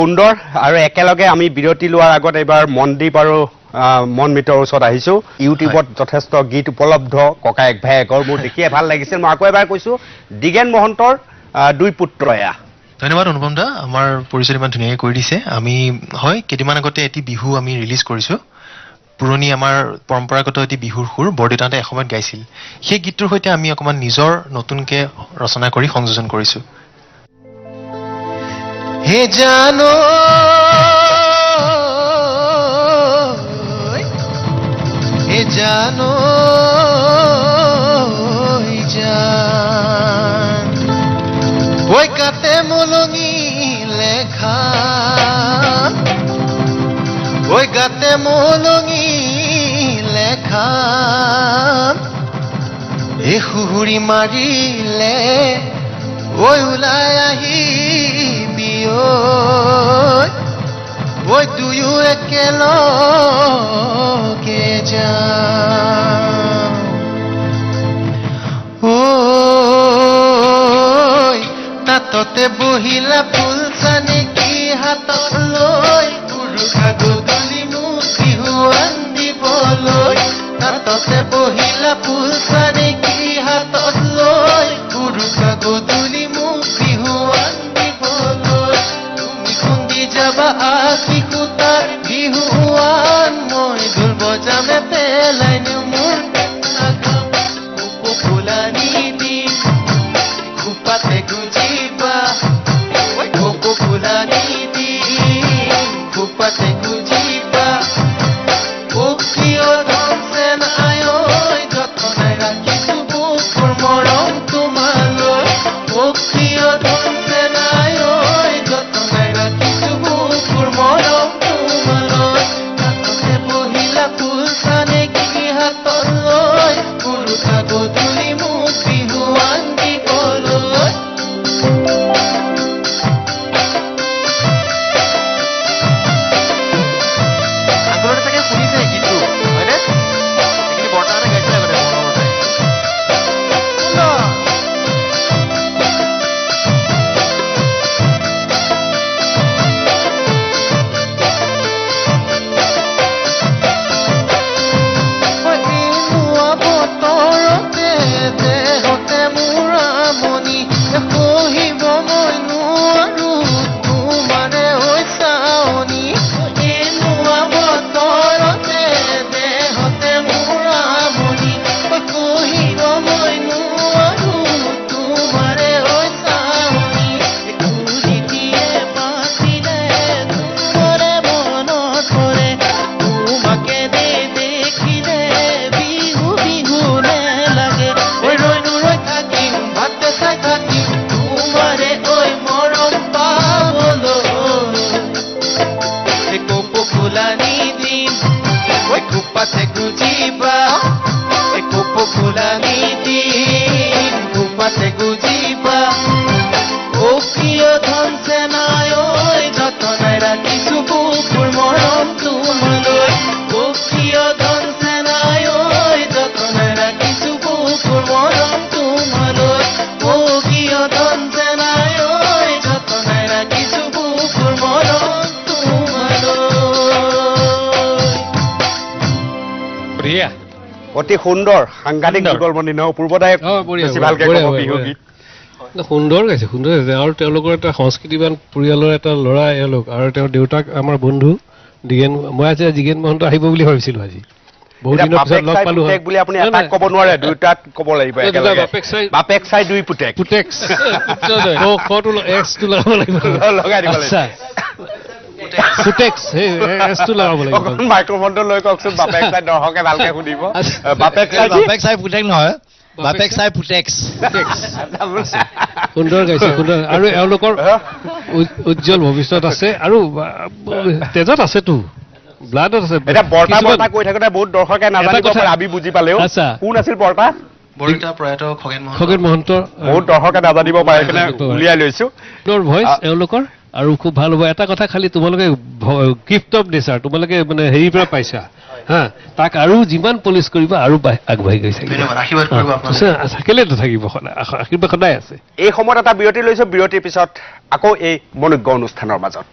সুন্দৰ আৰু একেলগে আমি বিৰতি লোৱাৰ আগত এবাৰ মনদীপ আৰু মনমিতৰ ওচৰত আহিছো ইউটিউবত যথেষ্ট গীত উপলব্ধ ককায়েক ভায়েকৰ মোৰ দেখিয়ে ভাল লাগিছিল মই আকৌ এবাৰ কৈছো দিগেন মহন্তৰ দুই পুত্ৰ এয়া ধন্যবাদ অনুপম দা আমাৰ পৰিচয় ইমান ধুনীয়াকৈ কৰি দিছে আমি হয় কেইদিনমান আগতে এটি বিহু আমি ৰিলিজ কৰিছো পুৰণি আমাৰ পৰম্পৰাগত এটি বিহুৰ সুৰ বৰদেউতাহঁতে এসময়ত গাইছিল সেই গীতটোৰ সৈতে আমি অকণমান নিজৰ নতুনকৈ ৰচনা কৰি সংযোজন কৰিছো হে জানো হে জানো জান ওই কাতে মলঙি লেখা ওই গাতে মলঙি লেখা এ হুহুৰি মাৰিলে ওই ওলাই আহিবি ওই দুয়ো একেলগে যাম ঐ তাততে বহিলা ফুল চানে কি হাতত লৈ উৰুকা গধূলি মোক বিহুৱান দিবলৈ তাততে বহিলা ফুল চানে কি হাতত লৈ উৰুকা গধূলি মোক বিহুৱান দিবলৈ তুমি খুন্দি যাবা আশী সূতাৰ বিহুৱান মই ঢোল বজামে পেলাই নিওঁ মোৰ ফুলানি দি খোপাতে গুজিবা ফুলানি দি খোপাতে গুজিবা কিয় ধন আয় যতনাই ৰাখিছো বুকুৰ মৰম তোমালৈ কিয় ধন আয় যতনাই ৰাখিছো বুকুৰ মৰম তোমালৈ হাততে বহিলা ফুল চানে কি হাতত লৈ উৰুকা গধূলি মোক বিহুৱান দিবলৈ অতি সুন্দৰ সাংঘাতিক যুগলবন্দী ন পূৰ্বদায়ক বেছি ভালকে ক'ব বিহু গীত সুন্দৰ গাইছে সুন্দৰ গাইছে আৰু তেওঁলোকৰ এটা সংস্কৃতিবান পৰিয়ালৰ এটা ল'ৰা এওঁলোক আৰু তেওঁৰ দেউতাক আমাৰ বন্ধু দিগেন মই আজি দিগেন মহন্ত আহিব বুলি ভাবিছিলোঁ আজি বহুত দিনৰ পিছত লগ পালো বুলি আপুনি এটাক ক'ব নোৱাৰে দুইটাক ক'ব লাগিব একেলগে বাপেক চাই দুই পুতেক পুতেক্স ফটো এক্সটো লগাব লাগিব লগাই দিব লাগিব পুটেক্স এছটো লগাব লাগিব মাইক্ৰফোনটো লৈ কওকচোন বাপেক চাই দৰ্শকে ভালকে শুনিব বাপেক চাই পুটেক নহয় বাপেক চাই পুটেক্স সুন্দৰ গাইছে সুন্দৰ আৰু এওঁলোকৰ উজ্জ্বল ভৱিষ্যত আছে আৰু তেজত আছেতো ব্লাডত আছে এটা বৰ্তা বৰ্তা কৈ থাকোতে বহুত দৰ্শকে নাজানিব পাৰে আমি বুজি পালেও কোন আছিল বৰ্তা বৰদেউতা প্ৰয়াত খগেন মহন্ত বহুত দৰ্শকে নাজানিব পাৰে কাৰণে উলিয়াই লৈছো ভইচ এওঁলোকৰ আৰু খুব ভাল হ'ব এটা কথা খালি তোমালোকে গিফট অফ নেচাৰ তোমালোকে মানে হেৰিৰ পৰা পাইছা হা তাক আৰু যিমান পলিচ কৰিবা আৰু আগবাঢ়ি গৈ থাকিব আশীৰ্বাদ কৰিব আপোনালোকে থাকিলেতো থাকিব আশীৰ্বাদ সদায় আছে এই সময়ত এটা বিৰতি লৈছো বিৰতিৰ পিছত আকৌ এই মনোজ্ঞ অনুষ্ঠানৰ মাজত